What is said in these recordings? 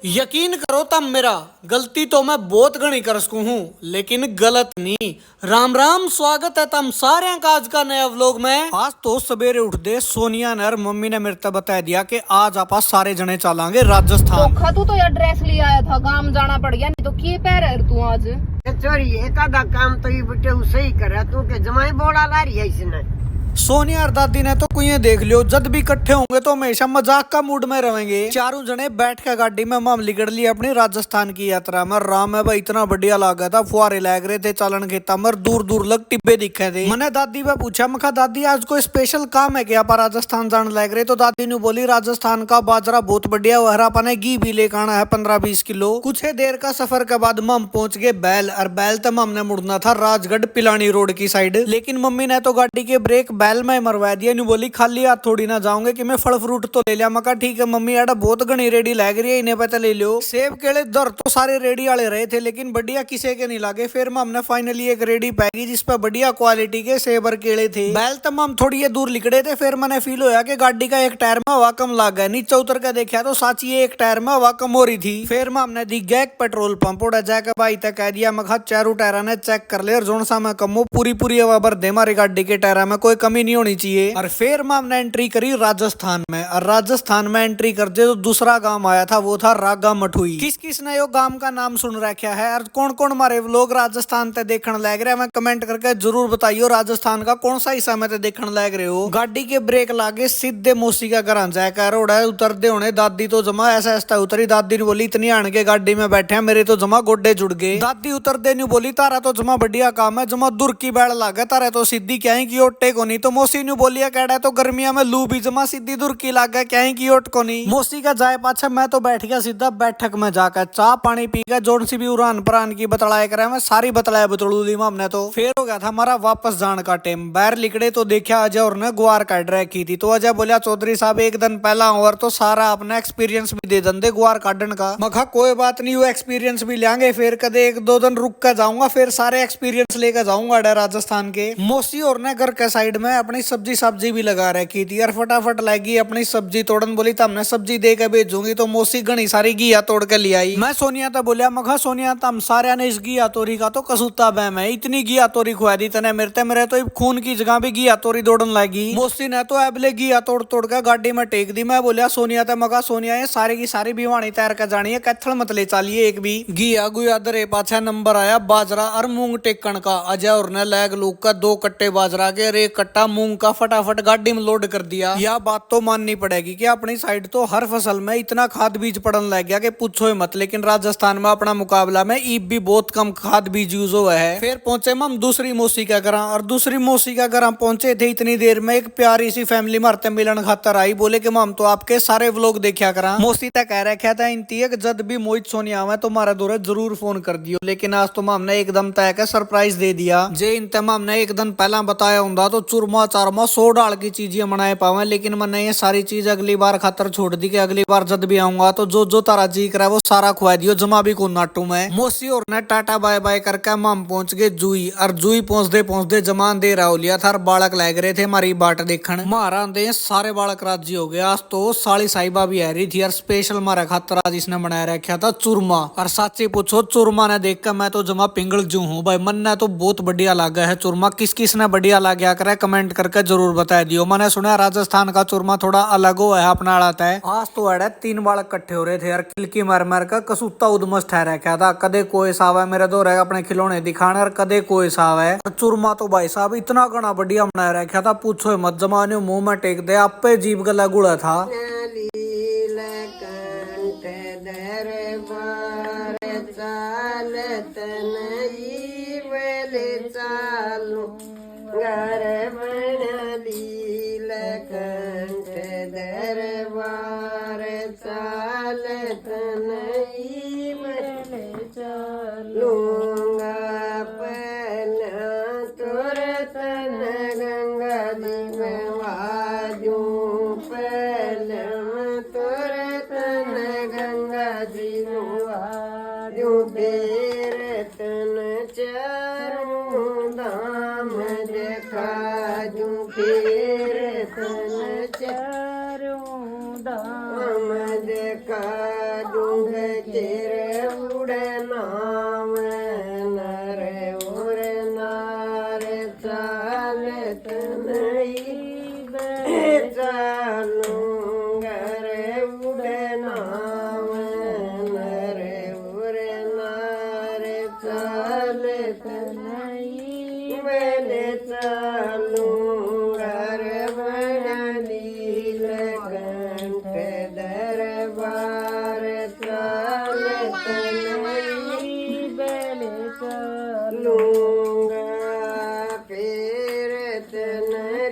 यकीन करो तब मेरा गलती तो मैं बहुत घनी कर सकूं हूँ लेकिन गलत नहीं। राम राम, स्वागत है तम सारे का आज का नया व्लॉग में। आज तो सवेरे उठ दे सोनिया ने और मम्मी ने मेरे तक बता दिया कि आज आप सारे जने चलांगे राजस्थान। चोखा तू तो यार ड्रेस ले आया था, गांव जाना पड़ गया, नहीं तो किए पैर तू आज। चोरी एक आधा काम तो ये बेटे सही करे तू के जमाई बोला ला रही है इसने। सोनिया और दादी ने तो कुछ देख लियो, जब भी इकट्ठे होंगे तो हमेशा मजाक का मूड में रहेंगे। चारों जने बैठ के गाड़ी में मामली कर ली अपनी राजस्थान की यात्रा में। राम है भाई, इतना बढ़िया लगा था, फुहारे लग रहे थे, चालन खेता में दूर दूर लग टिब्बे दिखे थे। मैंने दादी पे पूछा, मैं दादी आज कोई स्पेशल काम है क्या आप राजस्थान जाने लग रहे? तो दादी ने बोली राजस्थान का बाजरा बहुत बढ़िया हुआ है, अपने घी भी लेकर आना है 15-20 किलो। कुछ देर का सफर के बाद हम पहुंच गए बैल, और बैल तक हमने मुड़ना था राजगढ़ पिलानी रोड की साइड। लेकिन मम्मी ने तो गाड़ी के ब्रेक बैल में मरवा दिया। नहीं बोली खाली हाथ थोड़ी ना जाऊंगे कि मैं फल फ्रूट तो ले लिया। मैं कहा ठीक है मम्मी, यार बहुत घनी रेडी लग रही है, इन्हें पता ले लो। सेब केले दर तो सारे रेडी वाले रहे थे लेकिन बढ़िया किसी के नहीं लागे। फिर हमने फाइनली एक रेडी पैगी जिसपे बढ़िया क्वालिटी के सेब और केले थे। बैल तब हम थोड़ी दूर लिकड़े थे। फिर मैंने फील होया कि गाड़ी का एक टायर में हवा कम लग गया। नीचे उतर के देखा तो साची एक टायर में हवा कम हो रही थी। फिर हमने दी गया एक पेट्रोल पंप उड़ा जाकर भाई तक कह दिया, मैं चारों टायर ने चेक कर ले और जोन सा मैं कम हो पूरी हवा भर दे हमारी गाड़ी के टायर में, कोई कमी नहीं होनी चाहिए। और फिर हमने एंट्री करी राजस्थान में। और राजस्थान में एंट्री कर दे तो दूसरा गांव आया था, वो था रागा मठुई। किस किस ने यो गांव का नाम सुन रखा है और कौन कौन हमारे लोग राजस्थान ते देखने लग रहे हैं, मैं कमेंट करके जरूर बताइयो। राजस्थान का कौन सा हिस्सा में देखने लग रहे हो? गाड़ी के ब्रेक लागे सीधे मौसी का घर जाकर रोड़ा उतरते होने दादी तो जमा ऐसा ऐसा उतरी। दादी ने बोली इतनी आन के गाड़ी में बैठे मेरे तो जमा गोड्डे जुड़ गए। दादी उतरते नहीं बोली तारा तो जमा बढ़िया काम है, जमा दूर की बैल लागे तारा तो सीधी क्या है की ओटे को नहीं। तो मौसी ने बोलिया कहड़ा तो गर्मिया में लू भी जमा सीधी दूर की लागे क्या है की ओट को नहीं। मौसी का जाए पाछा मैं तो बैठ गया सीधा बैठक में जाकर, चाह पानी पी के जोन सी भी उड़ान परान की बतलाया करे मैं सारी बतलाया बतलू दी हमने। तो फिर हो गया था हमारा वापस जाने का टाइम। बाहर निकले तो देखा अजय और ने गुआर काट रखी थी। तो अजय बोलिया चौधरी साहब एक दिन पहला और तो सारा अपना एक्सपीरियंस भी दे देंगे गुआर काटन का। मैं कहा कोई बात नहीं, वो एक्सपीरियंस भी लेंगे, फिर कदे 1-2 दिन रुक कर जाऊंगा, फिर सारे एक्सपीरियंस लेकर जाऊंगा राजस्थान के। मौसी और ने घर के साइड में अपनी सब्जी भी लगा रखी थी और फटाफट लगी अपनी सब्जी तोड़न। बोली तो हमने सब्जी दे के भेजूंगी। तो मौसी घनी सारी घिया तोड़ के ले आई। मैं सोनिया तो बोलिया, मखा सोनिया तम सारे ने इस घिया तोरी का तो कसूता बहम है, इतनी घिया तोरी खुआ दी तने मेरे तो खून की जगह भी घिया तोरी दौड़न लगी। मौसी ने तो अबले घिया तोड़ के गाड़ी में टेक दी। मैं बोलिया सोनिया तो मखा सोनिया ये सारी की सारी भिवानी तैयार कर जानी है, कैथल मत ले चालिए एक भी। घिया गुया दरे पाछा नंबर आया बाजरा और मूंग टेकन का। अजय और ने लैग लूक का 2 कट्टे बाजरा के और 1 कट्टा मूंग का फटाफट गाड़ी में लोड कर दिया। यह बात तो माननी पड़ेगी कि अपनी साइड तो हर फसल में इतना खाद बीज पड़न लग गया कि पूछो मत। लेकिन राजस्थान में अपना मुकाबला में ईब भी बहुत कम खाद बीज यूज हुआ है। फिर पहुंचे हम दूसरी मौसी का घर, और दूसरी मौसी का घर पहुंचे थे इतनी देर में एक प्यारी सी फैमिली मारते मिलन खातर आई। बोले कि हम तो आपके सारे व्लॉग देखा करा। मौसी तक कह रखा था इनती है जब भी मोहित सोनिया आवे तो हमारे दौरे जरूर फोन कर दियो। लेकिन आज तो हमने एकदम तय के सरप्राइज दे दिया। जे इंतम हमने एक दिन पहला बताया होंगे तो चूरमा चारमा 100 डाल की चीजें मनाए पावे। लेकिन मैंने ये सारी चीज अगली बार खातर छोड़ दी कि अगली बार जब भी आऊंगा तो जो तारा जी करा वो सारा खुआ दियो, जमा भी को नाटू में। मौसी और ने टाटा बाय बाय करके हम पहुंच गए जुई। और जुई पहुंचते जमान दे रहा लिया था, बालक लग रहे थे हमारी बाट देखने। मारा दे सारे बालक राजी हो गए। आज तो साली साहिबा भी आ रही थी और स्पेशल हमारा खातर आज इसने बनाया रखा था चूरमा। और साची पूछो चूरमा ने देख कर मैं तो जमा पिंगल जू हूँ भाई, मन ने तो बहुत बढ़िया लगा है चूरमा। किस किस ने बढ़िया लगा करे कमेंट करके जरूर बता दियो। मैंने सुना राजस्थान का चूरमा थोड़ा अलग हो है अपना आता है। आज तो अड़े 3 बालक इकट्ठे हो रहे थे यार, खिलकी मार मार का कसूता उदमस ठहरा क्या था। कदे कोई साव है मेरे दो रहेगा अपने खिलौने दिखाने और कदे कोई साव है। चूरमा तो भाई साहब इतना घना बढ़िया बनाया रखा था पूछो मत, जमाने मुंह में टेक दे आपे जीभ गला गुड़ा था। तेरे उड़े नाम नरे उर नारे चालत नहीं चालूंगा रे उड़े नाम नरे उर नारे चालत नहीं बेले चालूंगा रे नील कंठ दरबार चालत नहीं बेले चालूंगा फिर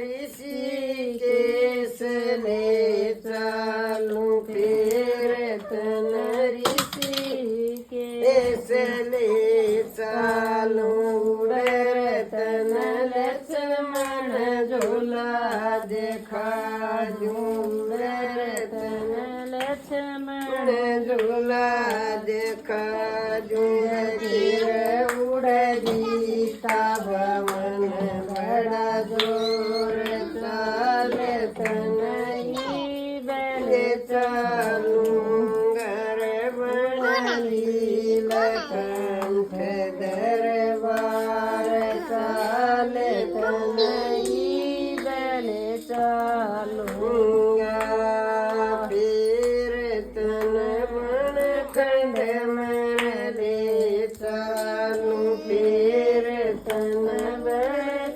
ऋषि केस ले चालू फिर ऋषि केस ले चालू रतन लक्ष्मण झूला देखा रतन लक्ष्मण झूला देखा उड़ गीता भवन बड़ा जोर चालत नहीं बेले चालूंगर लील कंठ दरबार चालत नहीं बेले चालूंगा फिर तन मन खंड मरले चालू फिर तन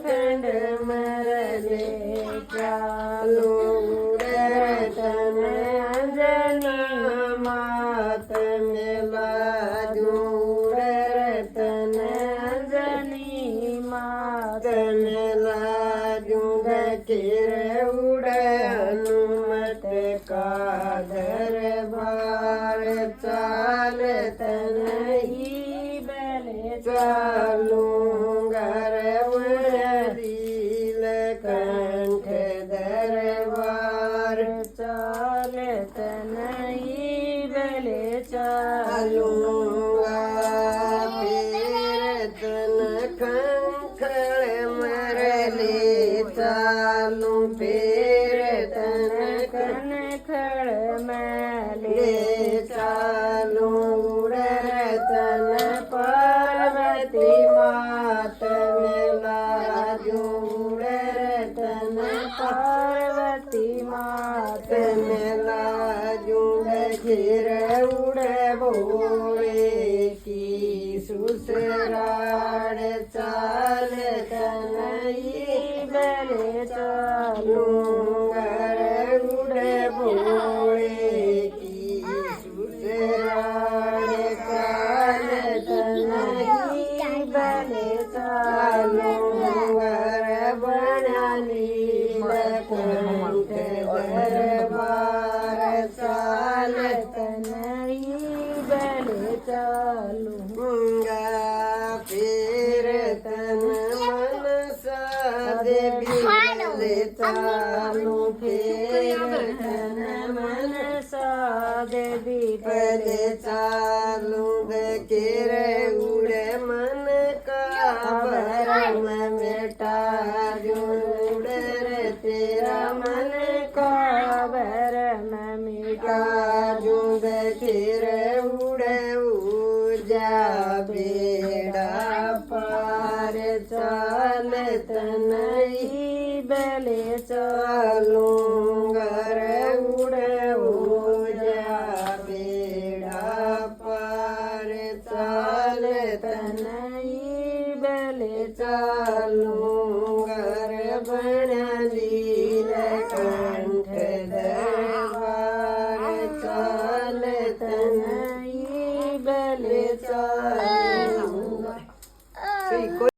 खंड मरले चालू रतन अंजनी मात मिला दूर रतन अंजनी मात मिला दूर किर उड़ हनुमत का दरबार चालत नहीं बेले चालूंगा लील कंठ दरबार चालत नहीं बेले चालूंगा फिर तन खंखड़ मरले चालू फिर तन खंखड़ मरले चालू रतन पार्वती मात मिला जूड़ रतन पार्वती मात मिला जूड़ घिर उड़ भोले की सुसराड़ चालत नहीं बेले चालूंगा उड़ भोले की सुसराड़ चालत नहीं बेले चालूंगा बनाली कंठ दरबार चालत नहीं बेले चालूंगा फिर तन मन सादे बिले चालू फिर तन मन सादे बिले चालू किर उड़े मन का भरम मिटा जुड़ तेरा मन का भरम मिटा जुड़ किर उड़े जा बेड़ा पार चालत नहीं बेले चालूंगा उड़े जा बेड़ा पार चालत नहीं बेले चालूंगा